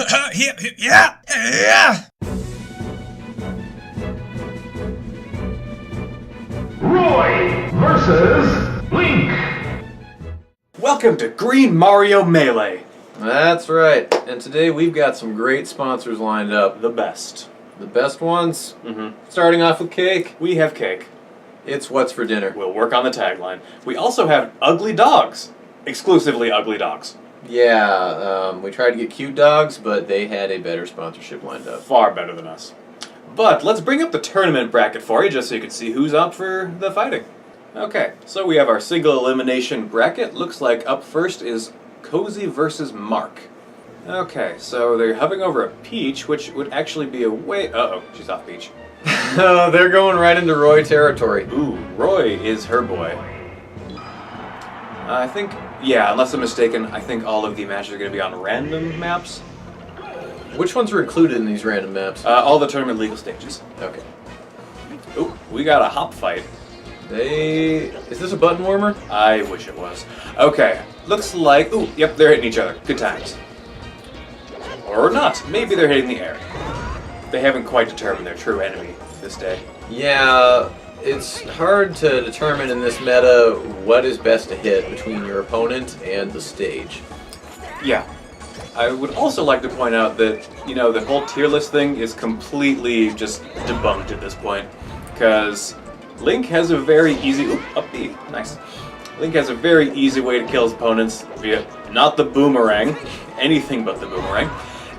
Yeah. Roy versus Link. Welcome to Green Mario Melee. That's right. And today we've got some great sponsors lined up. The best. The best ones. Starting off with cake. We have cake. It's what's for dinner. We'll work on the tagline. We also have ugly dogs. Exclusively ugly dogs. Yeah, we tried to get cute dogs, but they had a better sponsorship lined up. Far better than us. But let's bring up the tournament bracket for you just so you can see who's up for the fighting. Okay, so we have our single elimination bracket. Looks like up first is Cozy versus Mark. Okay, so they're hovering over a Peach, which would actually be a way... Uh-oh, she's off Peach. Oh, they're going right into Roy territory. Ooh, Roy is her boy. I think, yeah, unless I'm mistaken, I think all of the matches are going to be on random maps. Which ones are included in these random maps? All the tournament legal stages. Okay. Ooh, we got a hop fight. Is this a button warmer? I wish it was. Okay, looks like, ooh, yep, they're hitting each other. Good times. Or not. Maybe they're hitting the air. They haven't quite determined their true enemy this day. Yeah, it's hard to determine in this meta what is best to hit between your opponent and the stage. Yeah. I would also like to point out that, you know, the whole tier list thing is completely just debunked at this point. Because Link has a very easy... Oop, up B. Nice. Link has a very easy way to kill his opponents via not the boomerang, anything but the boomerang.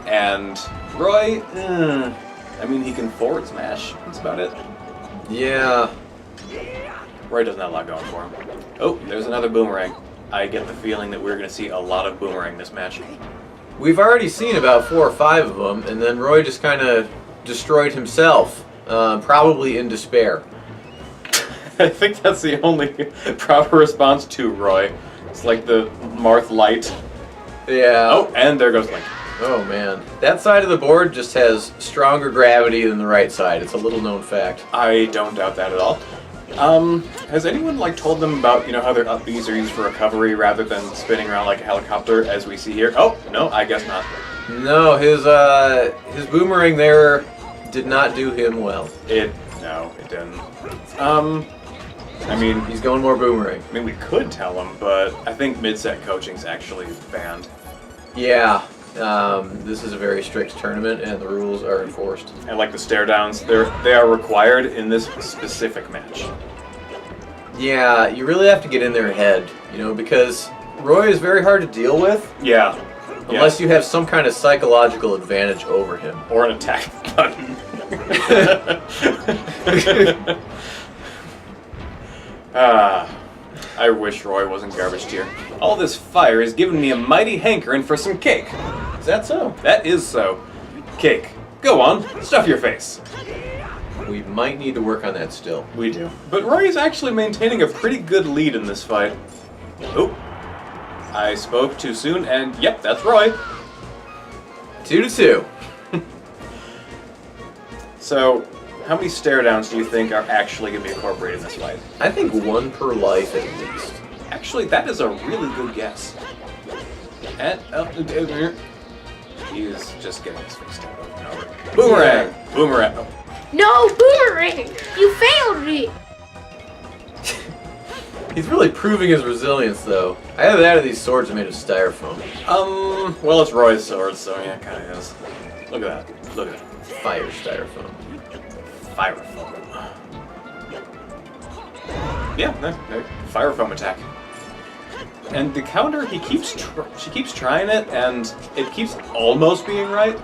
And Roy, I mean, he can forward smash. That's about it. Yeah. Roy doesn't have a lot going for him. Oh, there's another boomerang. I get the feeling that we're going to see a lot of boomerang this match. We've already seen about 4 or 5 of them, and then Roy just kind of destroyed himself, probably in despair. I think that's the only proper response to Roy. It's like the Marth light. Yeah. Oh, and there goes Link. Oh man. That side of the board just has stronger gravity than the right side. It's a little known fact. I don't doubt that at all. Has anyone told them about, how their up Bs are used for recovery rather than spinning around like a helicopter as we see here? Oh, no, I guess not. No, his boomerang there did not do him well. No, it didn't. I mean... He's going more boomerang. I mean, we could tell him, but I think mid-set coaching's actually banned. Yeah. This is a very strict tournament, and the rules are enforced. And like the stare downs, they are required in this specific match. Yeah, you really have to get in their head, because Roy is very hard to deal with. Yeah. Unless you have some kind of psychological advantage over him. Or an attack button. I wish Roy wasn't garbage tier. All this fire is giving me a mighty hankering for some cake. Is that so? That is so. Cake. Go on, stuff your face. We might need to work on that still. We do. But Roy is actually maintaining a pretty good lead in this fight. Oh. I spoke too soon, and yep, that's Roy. 2-2. So, how many stare downs do you think are actually going to be incorporated in this fight? I think 1 per life at least. Actually, that is a really good guess. And he is just getting his face stabbed over and over. Boomerang! Yeah. Boomerang! Oh. No, boomerang! You failed me! He's really proving his resilience, though. Either that or these swords are made of styrofoam. Well, it's Roy's sword, so yeah, it kind of is. Look at that. Look at that. Fire styrofoam. Styrofoam. Yeah, no, styrofoam attack. And the counter, she keeps trying it, and it keeps almost being right.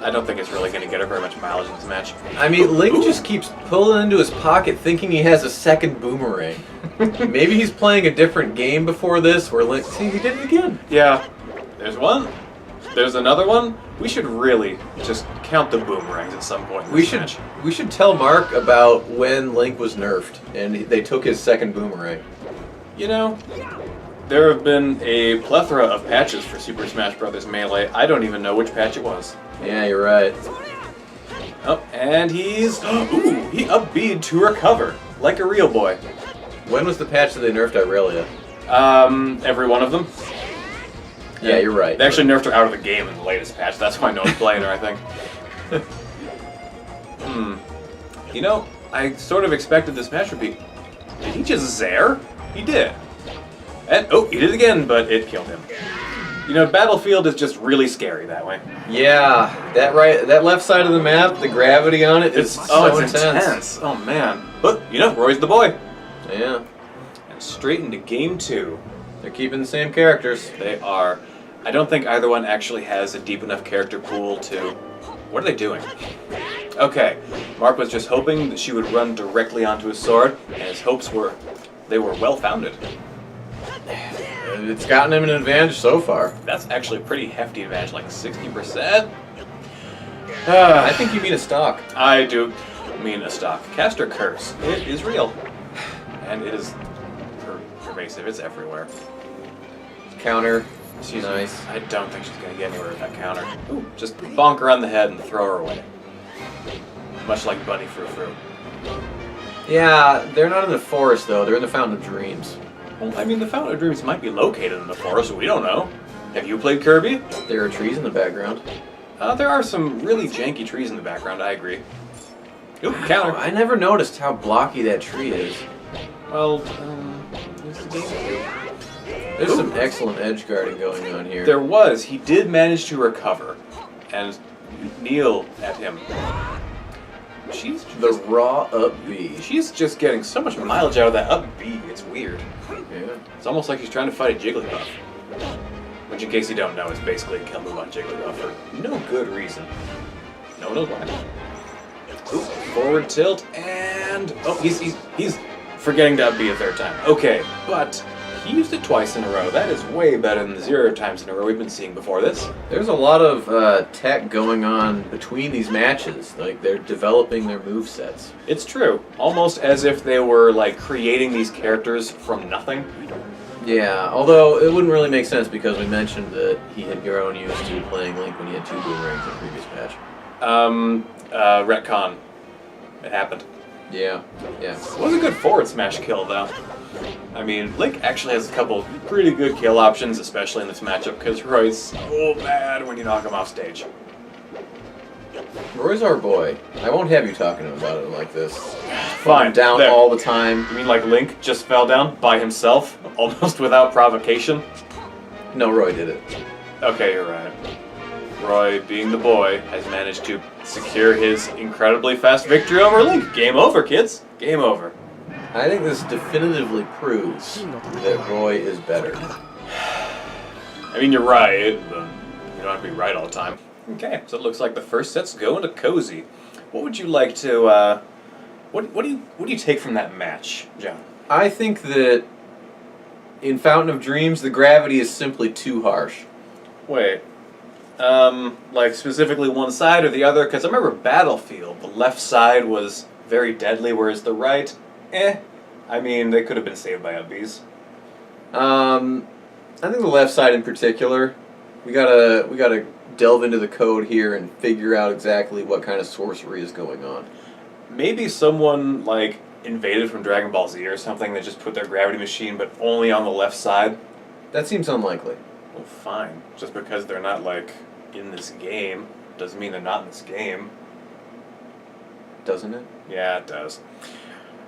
I don't think it's really going to get her very much mileage in this match. I mean, Link just keeps pulling into his pocket thinking he has a second boomerang. Maybe he's playing a different game before this where Link... See, he did it again. Yeah. There's one. There's another one. We should really just count the boomerangs at some point in this match. We should tell Mark about when Link was nerfed and they took his second boomerang. There have been a plethora of patches for Super Smash Bros. Melee. I don't even know which patch it was. Yeah, you're right. Oh, and he's... Ooh, he up-B'd to recover, like a real boy. When was the patch that they nerfed Irelia? Every one of them. Yeah, you're right. They actually nerfed her out of the game in the latest patch. That's why no one's playing her, I think. You know, I sort of expected this match would be... Did he just zare? He did. And, oh, he did it again, but it killed him. You know, Battlefield is just really scary that way. Yeah, that left side of the map, the gravity on it is so intense. Oh, man. But, you know, Roy's the boy. Yeah. And straight into game 2. They're keeping the same characters. They are. I don't think either one actually has a deep enough character pool to... What are they doing? Okay, Mark was just hoping that she would run directly onto his sword, and his hopes were... They were well-founded. It's gotten him an advantage so far. That's actually a pretty hefty advantage, like 60%. I think you mean a stock. I do mean a stock. Caster Curse. It is real. And it is pervasive. It's everywhere. Counter. She's nice. I don't think she's going to get anywhere with that counter. Ooh, just bonk her on the head and throw her away. Much like Bunny Frou Frou. Yeah, they're not in the forest though. They're in the Fountain of Dreams. Well, I mean, the Fountain of Dreams might be located in the forest. We don't know. Have you played Kirby? There are trees in the background. There are some really janky trees in the background. I agree. Ooh, counter. I never noticed how blocky that tree is. Well, what's the game? There's some excellent edge guarding going on here. There was. He did manage to recover and kneel at him. She's the raw up B. She's just getting so much mileage out of that up B. It's weird. Yeah. It's almost like she's trying to fight a Jigglypuff. Which, in case you don't know, is basically a kill move on Jigglypuff for no good reason. No one knows why. Ooh, forward tilt and oh, he's forgetting to up B a third time. Okay, but he used it twice in a row. That is way better than the 0 times in a row we've been seeing before this. There's a lot of tech going on between these matches. Like, they're developing their movesets. It's true. Almost as if they were, like, creating these characters from nothing. Yeah, although it wouldn't really make sense because we mentioned that he had grown used to playing Link when he had 2 boomerangs in the previous patch. Retcon. It happened. Yeah. It was a good forward smash kill, though. I mean, Link actually has a couple pretty good kill options, especially in this matchup, because Roy's so bad when you knock him off stage. Roy's our boy. I won't have you talking about it like this. Fine. Down there. all the time. You mean like Link just fell down by himself, almost without provocation? No, Roy did it. Okay, you're right. Roy, being the boy, has managed to secure his incredibly fast victory over Link. Game over, kids. Game over. I think this definitively proves that Roy is better. I mean, you're right, but you don't have to be right all the time. Okay, so it looks like the first set's going to Cozy. What would you like to, what do you take from that match, John? I think that in Fountain of Dreams, the gravity is simply too harsh. Wait, like specifically one side or the other? Because I remember Battlefield, the left side was very deadly, whereas the right, I mean, they could have been saved by UBs. I think the left side in particular, we gotta delve into the code here and figure out exactly what kind of sorcery is going on. Maybe someone, like, invaded from Dragon Ball Z or something that just put their gravity machine, but only on the left side. That seems unlikely. Well, fine. Just because they're not, like, in this game doesn't mean they're not in this game. Doesn't it? Yeah, it does.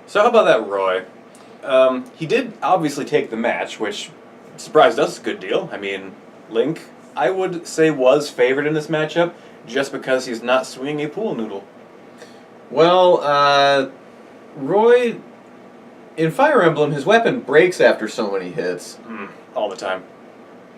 So how about that Roy? He did obviously take the match, which surprised us a good deal. I mean, Link, I would say, was favored in this matchup just because he's not swinging a pool noodle. Well, Roy, in Fire Emblem, his weapon breaks after so many hits. All the time.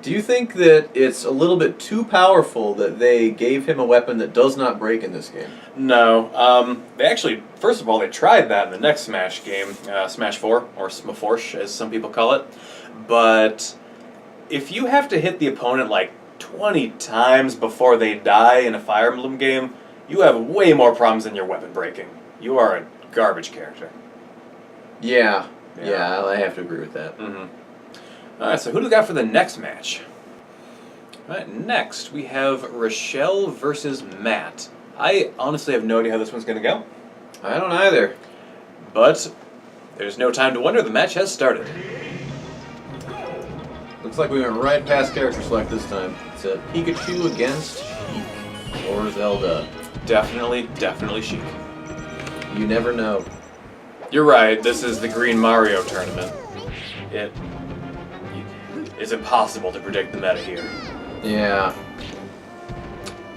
Do you think that it's a little bit too powerful that they gave him a weapon that does not break in this game? No. They actually, first of all, they tried that in the next Smash game, Smash 4, or Smaforsh, as some people call it. But if you have to hit the opponent like 20 times before they die in a Fire Emblem game, you have way more problems than your weapon breaking. You are a garbage character. Yeah, I have to agree with that. Alright, so who do we got for the next match? Alright, next we have Rochelle versus Matt. I honestly have no idea how this one's going to go. I don't either. But there's no time to wonder, the match has started. Looks like we went right past character select this time. It's a Pikachu against Sheik or Zelda. Definitely Sheik. You never know. You're right, this is the Green Mario tournament. It is impossible to predict the meta here. Yeah.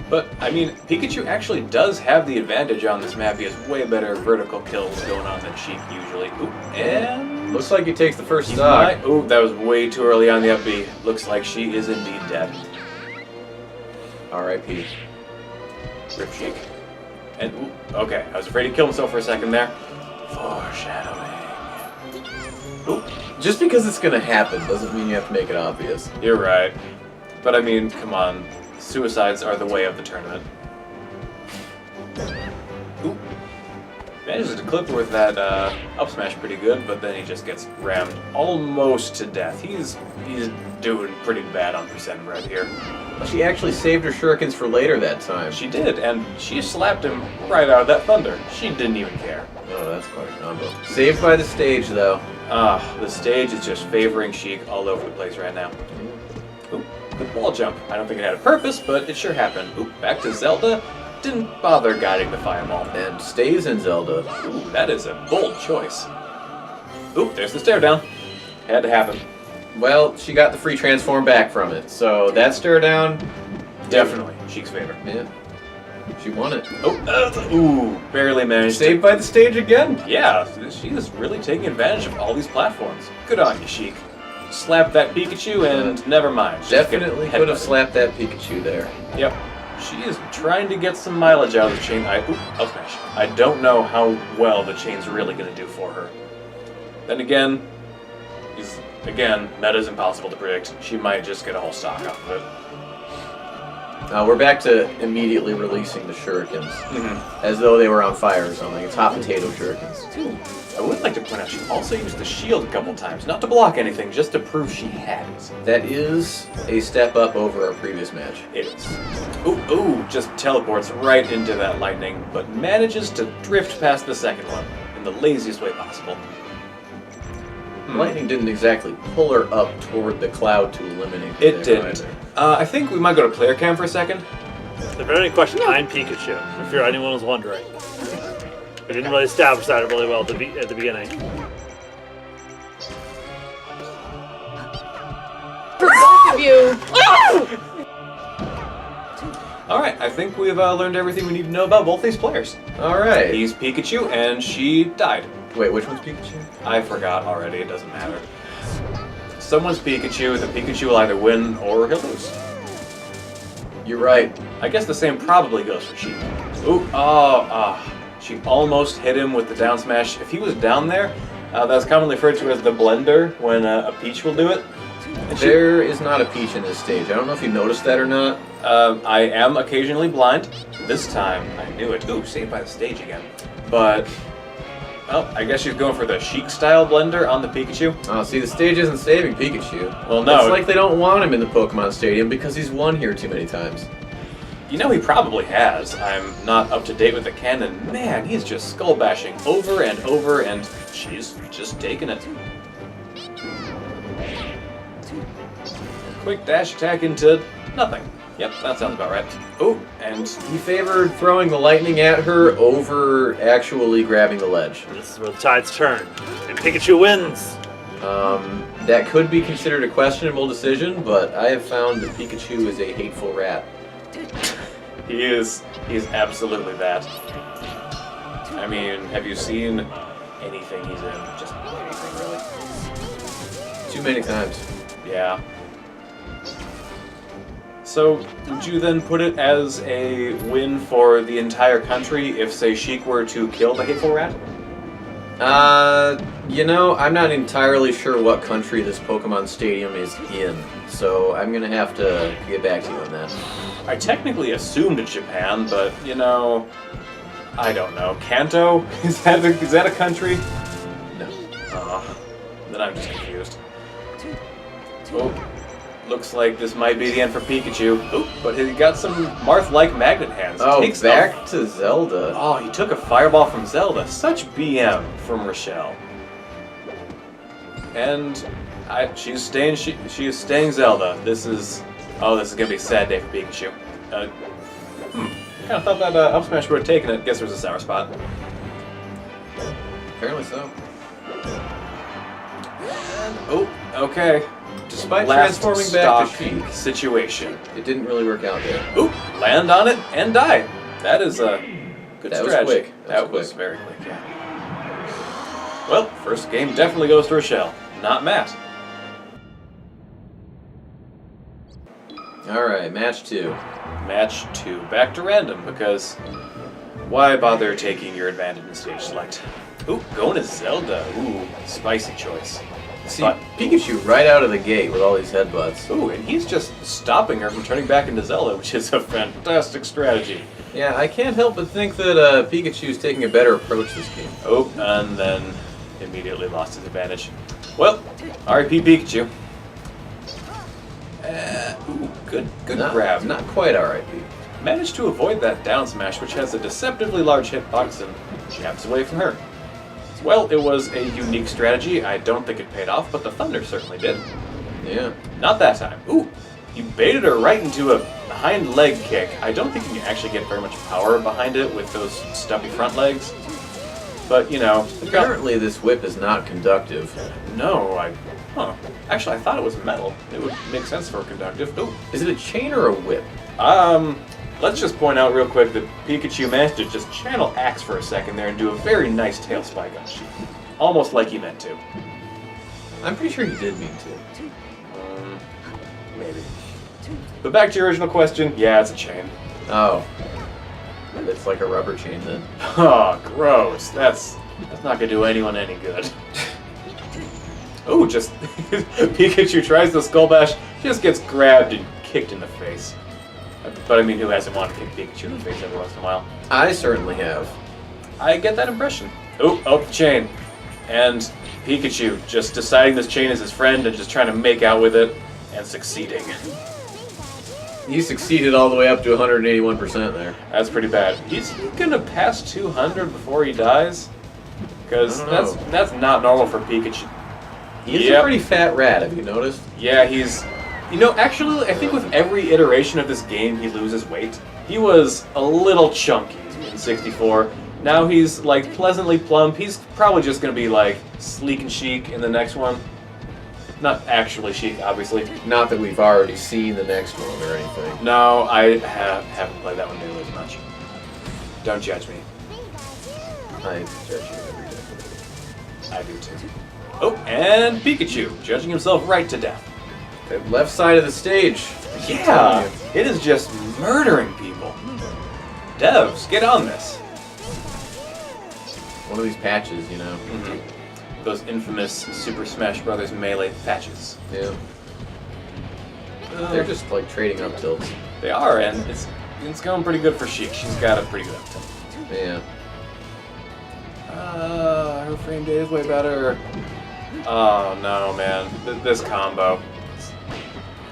But, I mean, Pikachu actually does have the advantage on this map. He has way better vertical kills going on than Sheik usually. Ooh, and... Looks like he takes the first stock. Ooh, that was way too early on the up B. Looks like she is indeed dead. R.I.P. Rip Sheik. And, ooh, okay, I was afraid he'd kill himself for a second there. Foreshadowing. Ooh, Just because it's gonna happen doesn't mean you have to make it obvious. you're right. But, I mean, come on. Suicides are the way of the tournament. Ooh. Manages to clip her with that up smash pretty good, but then he just gets rammed almost to death. He's doing pretty bad on percent right here. She actually saved her shurikens for later that time. She did, and she slapped him right out of that thunder. She didn't even care. Oh, that's quite a combo. Saved by the stage, though. The stage is just favoring Sheik all over the place right now. Ooh, good wall jump. I don't think it had a purpose, but it sure happened. Ooh, back to Zelda. Didn't bother guiding the fireball. And stays in Zelda. Ooh, that is a bold choice. Ooh, there's the stare down. Had to happen. Well, she got the free transform back from it, so that stare down. Definitely Sheik's favor. Yeah. She won it. Oh, ooh, barely managed to... Saved by the stage again. Yeah, she is really taking advantage of all these platforms. Good on you, Sheik. Slap that Pikachu and never mind. She's Definitely getting could have headbutted. slapped that Pikachu there. Yep. She is trying to get some mileage out of the chain. Up smash. I don't know how well the chain's really going to do for her. Then again, meta's impossible to predict. She might just get a whole stock off of it. We're back to immediately releasing the shurikens. As though they were on fire or something. It's hot potato shurikens. I would like to point out she also used the shield a couple times. Not to block anything, just to prove she had it. That is a step up over our previous match. It is. Ooh, just teleports right into that lightning, but manages to drift past the second one in the laziest way possible. Lightning didn't exactly pull her up toward the cloud to eliminate her It there didn't. either. I think we might go to player cam for a second. If there's any question, I'm Pikachu, if anyone was wondering. We didn't really establish that really well at the beginning. For both of you. Alright, I think we've learned everything we need to know about both these players. Alright. He's Pikachu, and she died. Wait, which one's Pikachu? I forgot already, it doesn't matter. Someone's Pikachu, the Pikachu will either win or he'll lose. You're right. I guess the same probably goes for Sheik. Ooh, she almost hit him with the down smash. If he was down there, that's commonly referred to as the blender, when a Peach will do it. And There is not a Peach in this stage. I don't know if you noticed that or not. I am occasionally blind. This time, I knew it. Ooh, saved by the stage again. But, well, I guess she's going for the Sheik-style blender on the Pikachu. Oh, see, the stage isn't saving Pikachu. Well, no. It's like they don't want him in the Pokemon Stadium because he's won here too many times. You know he probably has. I'm not up to date with the canon. Man, he's just skull bashing over and over, and she's just taking it. Quick dash attack into nothing. Yep, that sounds about right. Oh, and He favored throwing the lightning at her over actually grabbing the ledge. This is where the tides turn, and Pikachu wins. That could be considered a questionable decision, but I have found that Pikachu is a hateful rat. he is absolutely that. I mean, have you seen anything he's in? Just anything, really. Too many times. Yeah. So, would you then put it as a win for the entire country if, say, Sheik were to kill the hateful rat? You know, I'm not entirely sure what country this Pokemon Stadium is in, so I'm gonna have to get back to you on that. I technically assumed Japan, but, you know, I don't know. Kanto? Is that a country? No. Then I'm just confused. Oh. Looks like this might be the end for Pikachu. Oop, but he got some Marth-like magnet hands. Oh, Takes back to Zelda. Oh, he took a fireball from Zelda. Such BM from Rochelle. And She is staying Zelda. This is gonna be a sad day for Pikachu. I kind of thought that up smash would have taken it. Guess there was a sour spot. Apparently so. Oh, okay. Despite Last transforming back stock to Sheik, situation. it didn't really work out there. Oop! Land on it and die. That is a good That was strategy. quick. That was very quick. Yeah. Well, first game definitely goes to Rochelle, not Matt. Alright, match 2. Match 2. Back to random, because why bother taking your advantage in stage select? Ooh, going to Zelda. Ooh, spicy choice. See, But- Pikachu right out of the gate with all these headbutts. Ooh, and he's just stopping her from turning back into Zelda, which is a fantastic strategy. Yeah, I can't help but think that Pikachu's taking a better approach this game. Oh, and then immediately lost his advantage. Well, R.I.P. Pikachu. Ooh, good grab. Not quite R.I.P. Managed to avoid that down smash, which has a deceptively large hitbox, and jabs away from her. Well, it was a unique strategy. I don't think it paid off, but the Thunder certainly did. Yeah. Not that time. Ooh, you baited her right into a hind leg kick. I don't think you can actually get very much power behind it with those stubby front legs. But, you know. Apparently this whip is not conductive. No, Actually, I thought it was metal. It would make sense for conductive. Ooh. Is it a chain or a whip? Let's just point out real quick that Pikachu managed to just channel Axe for a second there and do a very nice tail spike on Sheik. Almost like he meant to. I'm pretty sure he did mean to. Maybe. But back to your original question, yeah, it's a chain. Oh. It's like a rubber chain then. Oh, gross. That's not gonna do anyone any good. Oh, just Pikachu tries the Skull Bash, just gets grabbed and kicked in the face. But I mean, who hasn't wanted to kick Pikachu in the face every once in a while? I certainly have. I get that impression. Oh, the chain. And Pikachu just deciding this chain is his friend and just trying to make out with it and succeeding. He succeeded all the way up to 181% there. That's pretty bad. Is he gonna pass 200 before he dies? Because I don't know. that's not normal for Pikachu. He's Yep. a pretty fat rat, have you noticed? Yeah, he's... You know, actually, I think with every iteration of this game, he loses weight. He was a little chunky in 64. Now he's, like, pleasantly plump. He's probably just going to be, like, sleek and chic in the next one. Not actually chic, obviously. Not that we've already seen the next one or anything. No, I haven't played that one nearly as much. Don't judge me. I judge you every day. I do too. Oh, and Pikachu, judging himself right to death. The left side of the stage. Yeah, it is just murdering people. Devs, get on this. One of these patches, you know. Those infamous Super Smash Bros. Melee patches. Yeah. They're just like trading up tilts. They are, and it's going pretty good for Sheik. She's got a pretty good up tilt. Yeah. Her frame rate is way better. Oh no, man. This combo.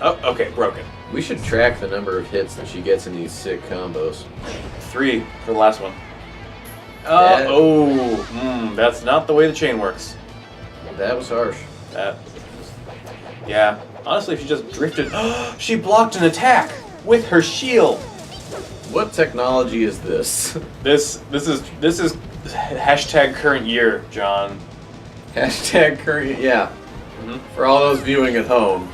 Oh, okay, broken. We should track the number of hits that she gets in these sick combos. 3 for the last one. That- That's not the way the chain works. That was harsh. Yeah. Honestly, if she just drifted... She blocked an attack with her shield! What technology is this? This is hashtag current year, John. Hashtag current, yeah. For all those viewing at home,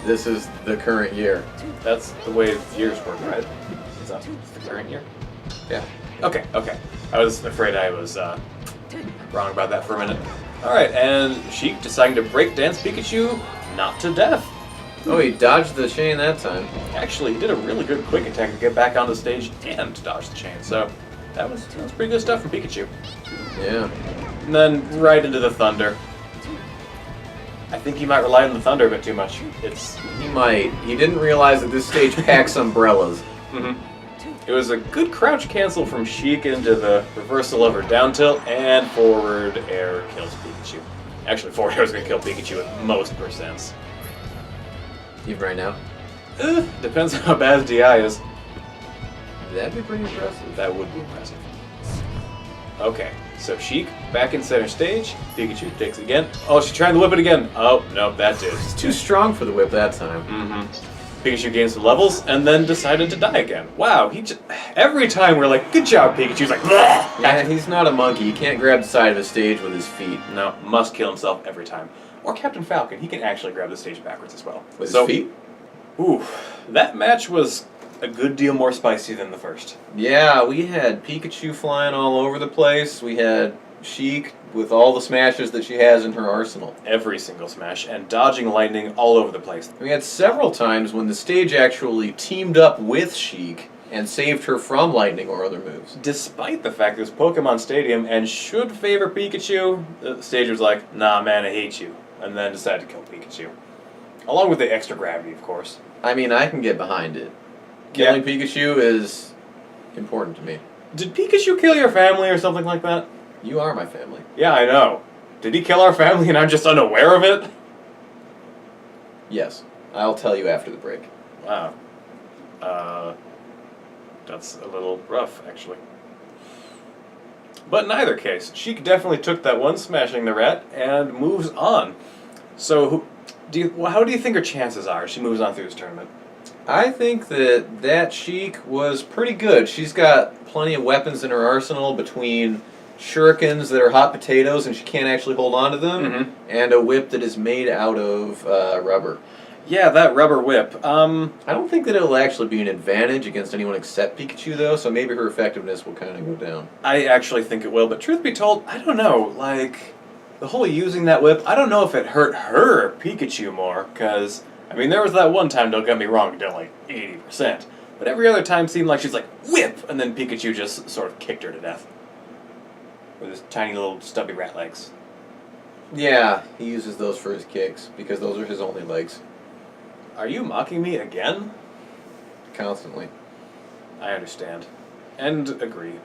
this is the current year. That's the way years work, right? It's the current year? Yeah. Okay. I was afraid I was wrong about that for a minute. Alright, and Sheik deciding to break dance Pikachu not to death. Oh, he dodged the chain that time. Actually, he did a really good quick attack to get back on the stage and to dodge the chain, so that was pretty good stuff from Pikachu. Yeah. And then right into the Thunder. I think he might rely on the Thunder a bit too much. He might. He didn't realize that this stage packs umbrellas. It was a good crouch cancel from Sheik into the reversal of her down tilt, and forward air kills Pikachu. Actually, forward air is going to kill Pikachu at most percents. Even right now? Depends on how bad his DI is. That'd be pretty impressive. That would be impressive. Okay, so Sheik back in center stage. Pikachu takes it again. Oh, she's trying to whip it again. Oh, no, that did. It's too strong for the whip that time. Mm-hmm. Pikachu gains some levels and then decided to die again. Wow, every time we're like, good job, Pikachu's like, bleh! Yeah, he's not a monkey. He can't grab the side of the stage with his feet. No, must kill himself every time. Or Captain Falcon, he can actually grab the stage backwards as well. With his feet? Ooh, that match was a good deal more spicy than the first. Yeah, we had Pikachu flying all over the place. We had Sheik with all the smashes that she has in her arsenal. Every single smash, and dodging lightning all over the place. We had several times when the stage actually teamed up with Sheik and saved her from lightning or other moves. Despite the fact this Pokemon Stadium and should favor Pikachu, the stage was like, nah man, I hate you. And then decided to kill Pikachu. Along with the extra gravity, of course. I mean, I can get behind it. Killing Pikachu is important to me. Did Pikachu kill your family or something like that? You are my family. Yeah, I know. Did he kill our family and I'm just unaware of it? Yes. I'll tell you after the break. Wow. That's a little rough, actually. But in either case, Sheik definitely took that one smashing the rat and moves on. So, how do you think her chances are as she moves on through this tournament? I think that Sheik was pretty good. She's got plenty of weapons in her arsenal between shurikens that are hot potatoes and she can't actually hold on to them, and a whip that is made out of rubber. Yeah, that rubber whip. I don't think that it'll actually be an advantage against anyone except Pikachu, though, so maybe her effectiveness will kind of go down. I actually think it will, but truth be told, I don't know. Like, the whole using that whip, I don't know if it hurt her, Pikachu, more, because, I mean, there was that one time, don't get me wrong, it did like 80%, but every other time seemed like she's like, whip, and then Pikachu just sort of kicked her to death. With his tiny little stubby rat legs. Yeah, he uses those for his kicks, because those are his only legs. Are you mocking me again? Constantly. I understand. And agree.